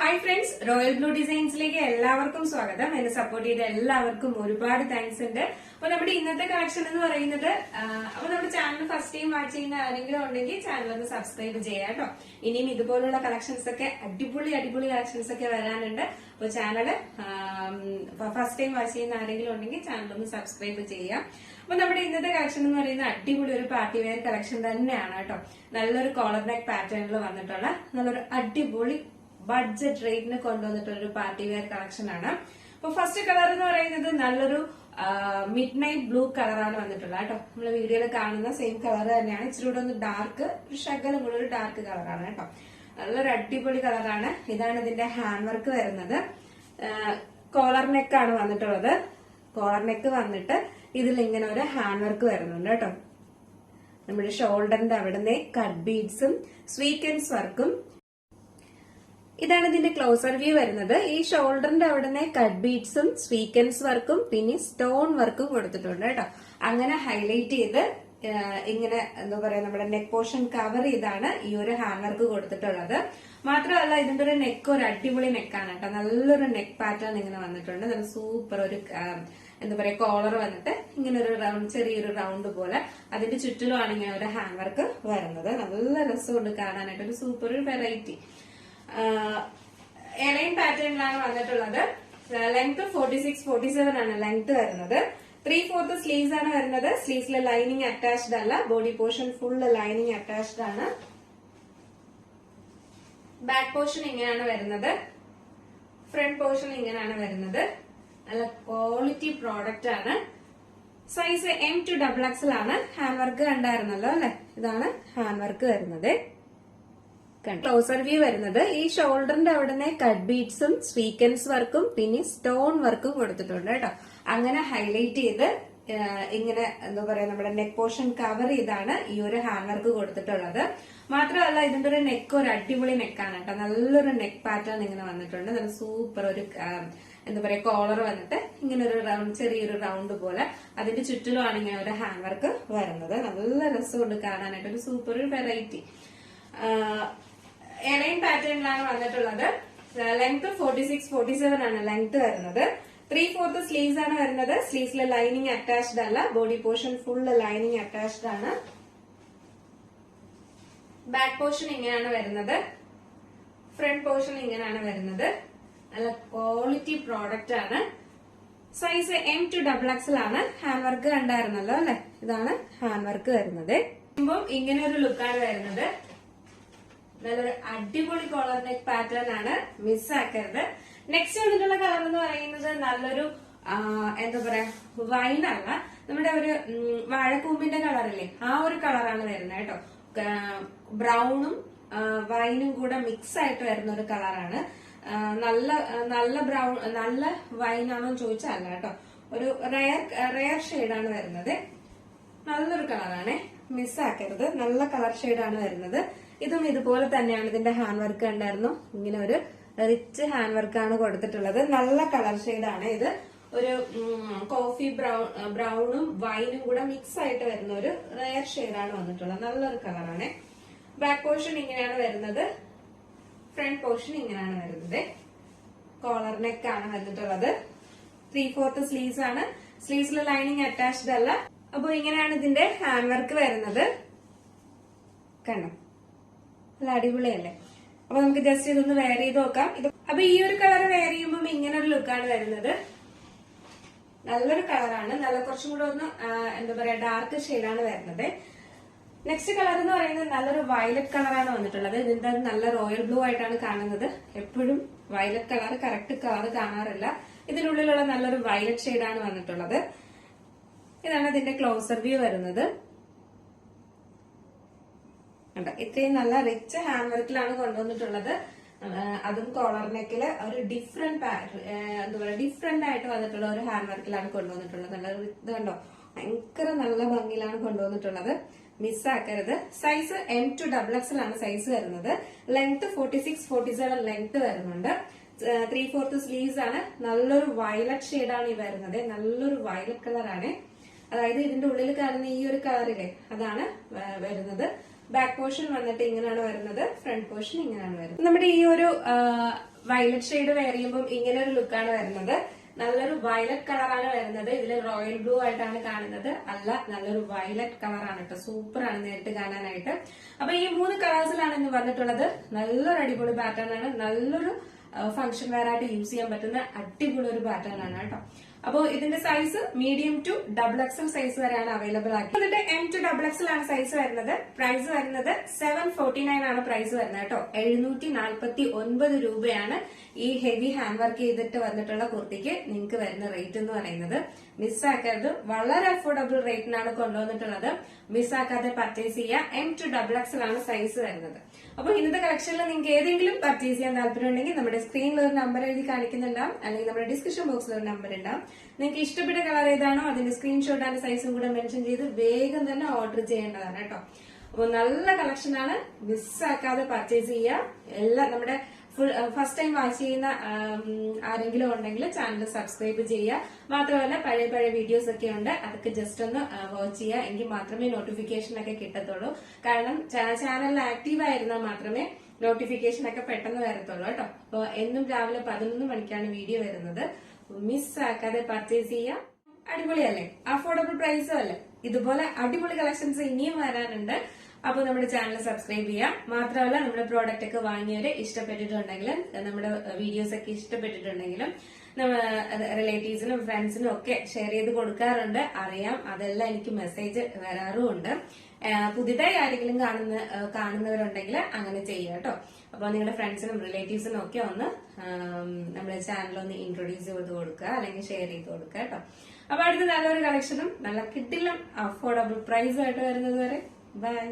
Hi friends, royal blue ഡിസൈൻസിലേക്ക് എല്ലാവർക്കും സ്വാഗതം. എന്നെ സപ്പോർട്ട് ചെയ്ത എല്ലാവർക്കും ഒരുപാട് താങ്ക്സ് ഉണ്ട്. അപ്പൊ നമ്മുടെ ഇന്നത്തെ കളക്ഷൻ എന്ന് പറയുന്നത് അപ്പൊ നമ്മുടെ ചാനൽ ഫസ്റ്റ് ടൈം വാച്ച് ചെയ്യുന്ന ആരെങ്കിലും ഉണ്ടെങ്കിൽ ചാനൽ ഒന്ന് സബ്സ്ക്രൈബ് ചെയ്യാം കേട്ടോ. ഇനിയും ഇതുപോലുള്ള കളക്ഷൻസ് ഒക്കെ അടിപൊളി കളക്ഷൻസ് ഒക്കെ വരാനുണ്ട്. അപ്പൊ ചാനൽ ഫസ്റ്റ് ടൈം വാച്ച് ചെയ്യുന്ന ആരെങ്കിലും ഉണ്ടെങ്കിൽ ചാനൽ ഒന്ന് സബ്സ്ക്രൈബ് ചെയ്യാം. അപ്പൊ നമ്മുടെ ഇന്നത്തെ കളക്ഷൻ എന്ന് പറയുന്നത് അടിപൊളി ഒരു പാർട്ടി വെയർ കളക്ഷൻ തന്നെയാണ് കേട്ടോ. നല്ലൊരു കോളർ നെക്ക് പാറ്റേണിൽ വന്നിട്ടുള്ള നല്ലൊരു അടിപൊളി ബഡ്ജറ്റ് റേറ്റിന് കൊണ്ടുവന്നിട്ടുള്ള ഒരു പാർട്ടി വെയർ കളക്ഷൻ ആണ്. അപ്പൊ ഫസ്റ്റ് കളർ എന്ന് പറയുന്നത് നല്ലൊരു മിഡ് നൈറ്റ് ബ്ലൂ കളറാണ് വന്നിട്ടുള്ളത് കേട്ടോ. നമ്മൾ വീഡിയോയിൽ കാണുന്ന സെയിം കളർ തന്നെയാണ്. ഇച്ചിരി കൂടെ ഒന്ന് ഡാർക്ക്, ഒരു ശകലം കൂടെ ഒരു ഡാർക്ക് കളറാണ് കേട്ടോ. നല്ലൊരു അടിപൊളി കളറാണ്. ഇതാണ് ഇതിന്റെ ഹാൻഡ് വർക്ക് വരുന്നത്. കോളർ നെക്ക് ആണ് വന്നിട്ടുള്ളത്. കോളർ നെക്ക് വന്നിട്ട് ഇതിൽ ഇങ്ങനെ ഒരു ഹാൻഡ് വർക്ക് വരുന്നുണ്ട് കേട്ടോ. നമ്മുടെ ഷോൾഡറിന്റെ അവിടുന്ന് കട്ട് ബീഡ്സും സ്വീക്വൻസ് വർക്കും. ഇതാണ് ഇതിന്റെ ക്ലോസർ വ്യൂ വരുന്നത്. ഈ ഷോൾഡറിന്റെ അവിടുന്ന് കട്ട് ബീഡ്സും സ്വീക്വൻസ് വർക്കും പിന്നെ സ്റ്റോൺ വർക്കും കൊടുത്തിട്ടുണ്ട് കേട്ടോ. അങ്ങനെ ഹൈലൈറ്റ് ചെയ്ത് ഇങ്ങനെ എന്താ പറയാ നമ്മുടെ നെക്ക് പോർഷൻ കവർ ചെയ്താണ് ഈ ഒരു ഹാൻഡ് വർക്ക് കൊടുത്തിട്ടുള്ളത്. മാത്രമല്ല ഇതിന്റെ ഒരു നെക്ക് ഒരു അടിപൊളി നെക്കാണ് കേട്ടോ. നല്ലൊരു നെക്ക് പാറ്റേൺ ഇങ്ങനെ വന്നിട്ടുണ്ട്. നല്ല സൂപ്പർ ഒരു എന്താ പറയാ കോളർ വന്നിട്ട് ഇങ്ങനെ ഒരു റൗണ്ട്, ചെറിയൊരു റൗണ്ട് പോലെ അതിന്റെ ചുറ്റിലുമാണ് ഇങ്ങനെ ഒരു ഹാൻഡ് വർക്ക് വരുന്നത്. നല്ല രസമുണ്ട് കാണാനായിട്ട്. ഒരു സൂപ്പർ ഒരു വെറൈറ്റി എലൈൻ പാറ്റേണിലാണ് വന്നിട്ടുള്ളത്. ലെങ്ത് 46-47 ആണ് ലെങ്ത് വരുന്നത്. 3/4 സ്ലീവ്സ് ആണ് വരുന്നത്. സ്ലീവ്സിലെ ലൈനിങ് അറ്റാച്ച്ഡ് അല്ല. Body portion full lining attached ആണ്. ബാക്ക് പോർഷൻ ഇങ്ങനെയാണ് വരുന്നത്. ഫ്രണ്ട് പോർഷൻ ഇങ്ങനെയാണ് വരുന്നത്. നല്ല ക്വാളിറ്റി പ്രോഡക്റ്റ് ആണ്. സൈസ് M to XXL ആണ്. ഹാൻഡ് വർക്ക് കണ്ടായിരുന്നല്ലോ അല്ലെ. ഇതാണ് ഹാൻഡ് വർക്ക് വരുന്നത്. ക്ലോസർ വ്യൂ വരുന്നത് ഈ ഷോൾഡറിന്റെ അവിടുന്ന് കട്ട് ബീഡ്സും സ്വീക്വൻസ് വർക്കും പിന്നെ സ്റ്റോൺ വർക്കും കൊടുത്തിട്ടുണ്ട് കേട്ടോ. അങ്ങനെ ഹൈലൈറ്റ് ചെയ്ത് ഇങ്ങനെ എന്താ പറയാ നമ്മുടെ നെക്ക് പോർഷൻ കവർ ചെയ്താണ് ഈ ഒരു ഹാൻഡ് വർക്ക് കൊടുത്തിട്ടുള്ളത്. മാത്രമല്ല ഇതിന്റെ ഒരു നെക്ക് ഒരു അടിപൊളി നെക്കാണ് കേട്ടോ. നല്ലൊരു നെക്ക് പാറ്റേൺ ഇങ്ങനെ വന്നിട്ടുണ്ട്. നല്ല സൂപ്പർ ഒരു എന്താ പറയാ കോളർ വന്നിട്ട് ഇങ്ങനെ ഒരു റൗണ്ട്, ചെറിയൊരു റൗണ്ട് പോലെ അതിന്റെ ചുറ്റിലുമാണ് ഇങ്ങനെ ഒരു ഹാൻഡ് വർക്ക് വരുന്നത്. നല്ല രസമുണ്ട് കാണാനായിട്ട്. ഒരു സൂപ്പർ ഒരു വെറൈറ്റി എലൈൻ പാറ്റേണിലാണ് വന്നിട്ടുള്ളത്. ലെങ്ത് 46-47 ആണ് ലെങ്ത് വരുന്നത്. 3/4 സ്ലീവ്സ് ആണ് വരുന്നത്. സ്ലീവ്സിലെ ലൈനിങ് അറ്റാച്ച്ഡ് അല്ല. Body portion full lining attached ആണ്. ബാക്ക് പോർഷൻ ഇങ്ങനെയാണ് വരുന്നത്. ഫ്രണ്ട് പോർഷൻ ഇങ്ങനെയാണ് വരുന്നത്. നല്ല ക്വാളിറ്റി പ്രോഡക്റ്റ് ആണ്. സൈസ് M to XXL ആണ്. ഹാൻഡ് വർക്ക് കണ്ടായിരുന്നല്ലോ അല്ലെ. ഇതാണ് ഹാൻഡ് വർക്ക് വരുന്നത്. ഇങ്ങനെ ഒരു ലുക്കാണ് വരുന്നത്. നല്ലൊരു അടിപൊളി കോളർ നെക്ക് പാറ്റേൺ ആണ്. മിസ്സാക്കരുത്. നെക്സ്റ്റ് വന്നിട്ടുള്ള കളർ എന്ന് പറയുന്നത് നല്ലൊരു എന്താ പറയാ വൈനല്ല, നമ്മുടെ ഒരു വാഴക്കൂമ്പിന്റെ കളറില്ലേ ആ ഒരു കളറാണ് വരുന്നത് കേട്ടോ. ബ്രൗണും വൈനും കൂടെ മിക്സ് ആയിട്ട് വരുന്ന ഒരു കളറാണ്. നല്ല ബ്രൗൺ നല്ല വൈനാണോ ചോദിച്ചാൽ അല്ല കേട്ടോ. ഒരു റയർ ഷെയ്ഡാണ് വരുന്നത്. നല്ലൊരു കളറാണ്. മിസ്സാക്കരുത്. നല്ല കളർ ഷെയ്ഡാണ് വരുന്നത്. ഇതും ഇതുപോലെ തന്നെയാണ്. ഇതിന്റെ ഹാൻഡ് വർക്ക് കണ്ടായിരുന്നു. ഇങ്ങനെ ഒരു റിച്ച് ഹാൻഡ് വർക്കാണ് കൊടുത്തിട്ടുള്ളത്. നല്ല കളർ ഷെയ്ഡാണ് ഇത്. ഒരു കോഫി ബ്രൗണും വൈനും കൂടെ മിക്സ് ആയിട്ട് വരുന്ന ഒരു റയർ ഷെയ്ഡാണ് വന്നിട്ടുള്ളത്. നല്ലൊരു കളറാണ്. ബാക്ക് പോർഷൻ ഇങ്ങനെയാണ് വരുന്നത്. ഫ്രണ്ട് പോർഷൻ ഇങ്ങനെയാണ് വരുന്നത്. കോളർ നെക്ക് ആണ് വന്നിട്ടുള്ളത്. 3/4 സ്ലീവ്സ് ആണ്. സ്ലീവ്സിലെ ലൈനിങ് അറ്റാച്ച്ഡ് അല്ല. അപ്പൊ ഇങ്ങനെയാണ് ഇതിന്റെ ഹാൻഡ് വർക്ക് വരുന്നത്. കണ്ടോ, നല്ല അടിപൊളിയല്ലേ. അപ്പൊ നമുക്ക് ജസ്റ്റ് ഇതൊന്ന് വെയർ ചെയ്ത് നോക്കാം. അപ്പൊ ഈ ഒരു കളർ വെയർ ചെയ്യുമ്പോൾ ഇങ്ങനെ ഒരു ലുക്കാണ് വരുന്നത്. നല്ലൊരു കളറാണ്. നല്ല കുറച്ചും കൂടെ ഒന്ന് എന്താ പറയാ ഡാർക്ക് ഷെയ്ഡാണ് വരുന്നത്. നെക്സ്റ്റ് കളർ എന്ന് പറയുന്നത് നല്ലൊരു വയലറ്റ് കളറാണ് വന്നിട്ടുള്ളത്. ഇതിന്റെ നല്ല റോയൽ ബ്ലൂ ആയിട്ടാണ് കാണുന്നത്. എപ്പോഴും വയലറ്റ് കളർ കറക്റ്റ് കളർ കാണാറില്ല. ഇതിനുള്ളിലുള്ള നല്ലൊരു വയലറ്റ് ഷെയ്ഡാണ് വന്നിട്ടുള്ളത്. ഇതാണ് ഇതിന്റെ ക്ലോസർ വ്യൂ വരുന്നത്. ഇത്രയും നല്ല റിച്ച് ഹാൻഡ് വർക്കിലാണ് കൊണ്ടുവന്നിട്ടുള്ളത്. അതും കോളർ നെക്കില് ഒരു ഡിഫറെന്റ് എന്താ പറയുക ഡിഫറെന്റ് ആയിട്ട് വന്നിട്ടുള്ള ഒരു ഹാൻഡ് വർക്കിലാണ് കൊണ്ടുവന്നിട്ടുള്ളത്. നല്ല ഇത് കണ്ടോ, ഭയങ്കര നല്ല ഭംഗിയിലാണ് കൊണ്ടുവന്നിട്ടുള്ളത്. മിസ്സാക്കരുത്. സൈസ് M to XXL ആണ് സൈസ് വരുന്നത്. ലെങ്ത് 46-47 ലെങ്ത് വരുന്നുണ്ട്. 3/4 സ്ലീവ്സ് ആണ്. നല്ലൊരു വയലറ്റ് ഷെയ്ഡാണ് ഈ വരുന്നത്. നല്ലൊരു വയലറ്റ് കളറാണ്. അതായത് ഇതിന്റെ ഉള്ളിൽ കാണുന്ന ഈ ഒരു കളറില്ലേ അതാണ് വരുന്നത്. ബാക്ക് പോർഷൻ വന്നിട്ട് ഇങ്ങനെയാണ് വരുന്നത്. ഫ്രണ്ട് പോർഷൻ ഇങ്ങനെയാണ് വരുന്നത്. നമ്മുടെ ഈ ഒരു വയലറ്റ് ഷെയ്ഡ് വെയർ ചെയ്യുമ്പോൾ ഇങ്ങനെ ഒരു ലുക്കാണ് വരുന്നത്. നല്ലൊരു വയലറ്റ് കളറാണ് വരുന്നത്. ഇതിൽ റോയൽ ബ്ലൂ ആയിട്ടാണ് കാണുന്നത്, അല്ല നല്ലൊരു വയലറ്റ് കളറാണ് കേട്ടോ. സൂപ്പറാണ് നേരിട്ട് കാണാനായിട്ട്. അപ്പൊ ഈ 3 കളേഴ്സിലാണ് ഇന്ന് വന്നിട്ടുള്ളത്. നല്ലൊരു അടിപൊളി പാറ്റേൺ ആണ്. നല്ലൊരു ഫംഗ്ഷൻ വെയർ ആയിട്ട് യൂസ് ചെയ്യാൻ പറ്റുന്ന അടിപൊളി ഒരു പാറ്റേൺ ആണ് കേട്ടോ. അപ്പോൾ ഇതിന്റെ size medium to XXL size വരെയാണ് അവൈലബിൾ ആക്കി. എന്നിട്ട് M to XXL ആണ് സൈസ് വരുന്നത്. പ്രൈസ് വരുന്നത് 749 ആണ് പ്രൈസ് വരുന്നത് കേട്ടോ. 749 രൂപയാണ് ഈ ഹെവി ഹാൻഡ് വർക്ക് ചെയ്തിട്ട് വന്നിട്ടുള്ള കുർത്തിക്ക് നിങ്ങൾക്ക് വരുന്ന റേറ്റ് എന്ന് പറയുന്നത്. മിസ്സാക്കരുത്. വളരെ അഫോർഡബിൾ റേറ്റിനാണ് കൊണ്ടുവന്നിട്ടുള്ളത്. മിസ്സാക്കാതെ പർച്ചേസ് ചെയ്യുക. M to XXL ആണ് സൈസ് വരുന്നത്. അപ്പോൾ ഇന്നത്തെ കളക്ഷനിൽ നിങ്ങൾക്ക് ഏതെങ്കിലും പർച്ചേസ് ചെയ്യാൻ താല്പര്യമുണ്ടെങ്കിൽ നമ്മുടെ സ്ക്രീനിൽ ഒരു നമ്പർ എഴുതി കാണിക്കുന്നുണ്ടാവും, അല്ലെങ്കിൽ നമ്മുടെ ഡിസ്ക്രിപ്ഷൻ ബോക്സിൽ ഒരു നമ്പർ ഉണ്ടാവും. നിങ്ങൾക്ക് ഇഷ്ടപ്പെട്ട കളർ ഏതാണോ അതിന്റെ സ്ക്രീൻഷോട്ട് ആൻഡ് സൈസും കൂടെ മെൻഷൻ ചെയ്ത് വേഗം തന്നെ ഓർഡർ ചെയ്യേണ്ടതാണ് കേട്ടോ. അപ്പോൾ നല്ല കളക്ഷനാണ്. മിസ്സാക്കാതെ പർച്ചേസ് ചെയ്യുക. എല്ലാം നമ്മുടെ ഫസ്റ്റ് ടൈം വാച്ച് ചെയ്യുന്ന ആരെങ്കിലും ഉണ്ടെങ്കിൽ ചാനൽ സബ്സ്ക്രൈബ് ചെയ്യുക. മാത്രമല്ല പഴയ വീഡിയോസ് ഒക്കെ ഉണ്ട്, അതൊക്കെ ജസ്റ്റ് ഒന്ന് വാച്ച് ചെയ്യുക. എങ്കിൽ മാത്രമേ നോട്ടിഫിക്കേഷൻ ഒക്കെ കിട്ടത്തുള്ളൂ. കാരണം ചാനലിൽ ആക്റ്റീവ് ആയിരുന്നാൽ മാത്രമേ നോട്ടിഫിക്കേഷൻ ഒക്കെ പെട്ടെന്ന് വരത്തുള്ളൂ കേട്ടോ. അപ്പോൾ എന്നും രാവിലെ 11 മണിക്കാണ് വീഡിയോ വരുന്നത്. മിസ്സാക്കാതെ പർച്ചേസ് ചെയ്യുക. അടിപൊളിയല്ലേ? അഫോർഡബിൾ പ്രൈസും അല്ലേ? ഇതുപോലെ അടിപൊളി കളക്ഷൻസ് ഇനിയും വരാനുണ്ട്. അപ്പൊ നമ്മുടെ ചാനൽ സബ്സ്ക്രൈബ് ചെയ്യാം. മാത്രമല്ല നമ്മുടെ പ്രോഡക്റ്റ് ഒക്കെ വാങ്ങിയവരെ ഇഷ്ടപ്പെട്ടിട്ടുണ്ടെങ്കിലും നമ്മുടെ വീഡിയോസ് ഒക്കെ ഇഷ്ടപ്പെട്ടിട്ടുണ്ടെങ്കിലും റിലേറ്റീവ്സിനും ഫ്രണ്ട്സിനും ഒക്കെ ഷെയർ ചെയ്ത് കൊടുക്കാറുണ്ട്. അറിയാം, അതെല്ലാം എനിക്ക് മെസ്സേജ് വരാറുമുണ്ട്. പുതിയതായി ആരെങ്കിലും കാണുന്നവരുണ്ടെങ്കിൽ അങ്ങനെ ചെയ്യുക കേട്ടോ. അപ്പൊ നിങ്ങളുടെ ഫ്രണ്ട്സിനും റിലേറ്റീവ്സിനും ഒക്കെ ഒന്ന് നമ്മുടെ ചാനൽ ഒന്ന് ഇൻട്രൊഡ്യൂസ് ചെയ്ത് കൊടുക്കുക, അല്ലെങ്കിൽ ഷെയർ ചെയ്ത് കൊടുക്കുക കേട്ടോ. അപ്പൊ അടുത്ത നല്ലൊരു കളക്ഷനും നല്ല കിട്ടില്ല അഫോർഡബിൾ പ്രൈസും ആയിട്ട് വരുന്നത് വരെ ബൈ.